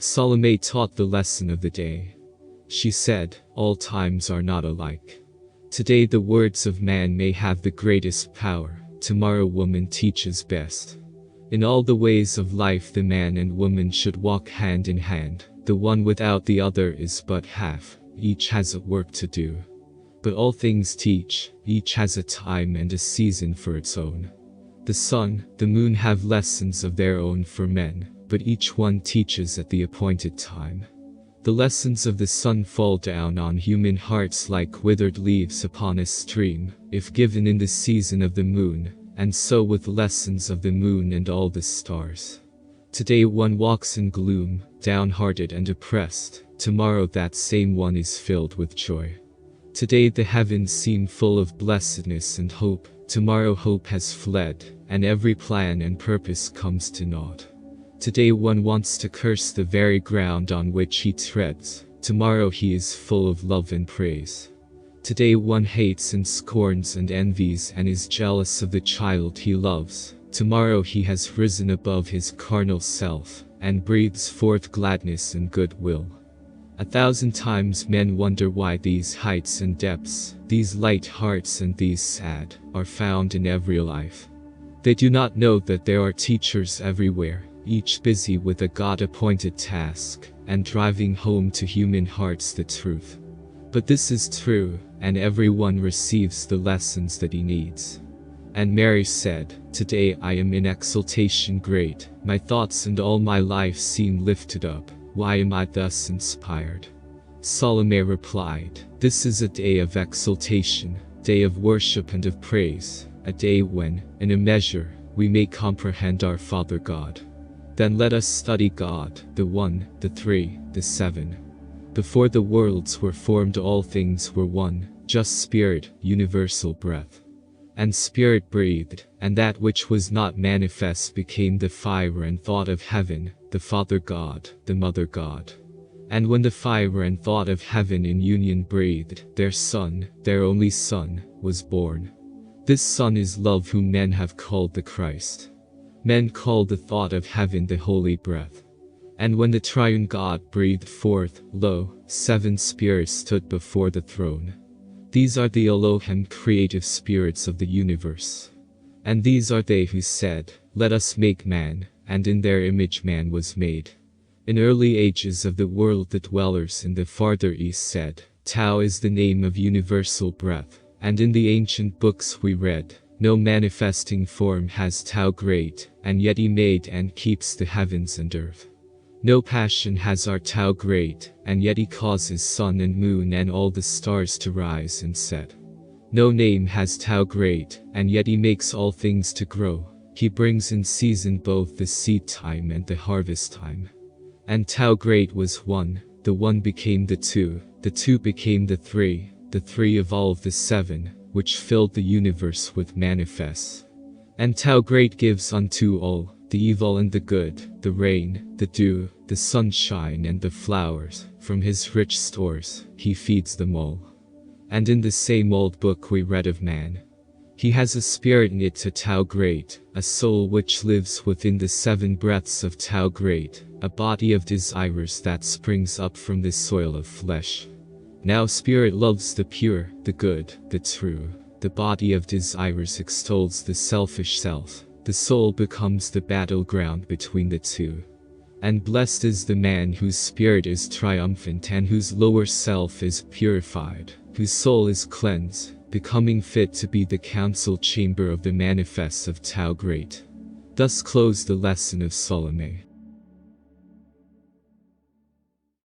Salome taught the lesson of the day. She said, all times are not alike. Today the words of man may have the greatest power, tomorrow woman teaches best. In all the ways of life the man and woman should walk hand in hand, the one without the other is but half, each has a work to do. But all things teach, each has a time and a season for its own. The sun, the moon have lessons of their own for men, but each one teaches at the appointed time. The lessons of the sun fall down on human hearts like withered leaves upon a stream, if given in the season of the moon, and so with lessons of the moon and all the stars. Today one walks in gloom, downhearted and oppressed, tomorrow that same one is filled with joy. Today the heavens seem full of blessedness and hope, tomorrow hope has fled, and every plan and purpose comes to naught. Today one wants to curse the very ground on which he treads, tomorrow he is full of love and praise. Today one hates and scorns and envies and is jealous of the child he loves, tomorrow he has risen above his carnal self, and breathes forth gladness and goodwill. 1,000 times men wonder why these heights and depths, these light hearts and these sad, are found in every life. They do not know that there are teachers everywhere, each busy with a God-appointed task, and driving home to human hearts the truth. But this is true, and everyone receives the lessons that he needs. And Mary said, today I am in exultation great, my thoughts and all my life seem lifted up, why am I thus inspired? Salome replied, this is a day of exultation, day of worship and of praise, a day when, in a measure, we may comprehend our Father God. Then let us study God, the One, the Three, the Seven. Before the worlds were formed all things were one, just Spirit, universal breath. And Spirit breathed, and that which was not manifest became the fire and thought of heaven, the Father God, the Mother God. And when the fire and thought of heaven in union breathed, their Son, their only Son, was born. This Son is love whom men have called the Christ. Men call the thought of heaven the holy breath. And when the triune God breathed forth, lo, 7 spirits stood before the throne. These are the Elohim creative spirits of the universe. And these are they who said, let us make man, and in their image man was made. In early ages of the world the dwellers in the farther east said, Tao is the name of universal breath, and in the ancient books we read, no manifesting form has Tao great, and yet he made and keeps the heavens and earth. No passion has our Tao great, and yet he causes sun and moon and all the stars to rise and set. No name has Tao great, and yet he makes all things to grow, he brings in season both the seed time and the harvest time. And Tao great was one, the one became the two became the three evolved the 7, which filled the universe with manifests. And Tao great gives unto all, the evil and the good, the rain, the dew, the sunshine and the flowers, from his rich stores, he feeds them all. And in the same old book we read of man. He has a spirit in it to Tao great, a soul which lives within the 7 breaths of Tao great, a body of desires that springs up from the soil of flesh. Now spirit loves the pure, the good, the true, the body of desires extols the selfish self, the soul becomes the battleground between the two. And blessed is the man whose spirit is triumphant and whose lower self is purified, whose soul is cleansed, becoming fit to be the council chamber of the manifests of Tao great. Thus closed the lesson of Salome.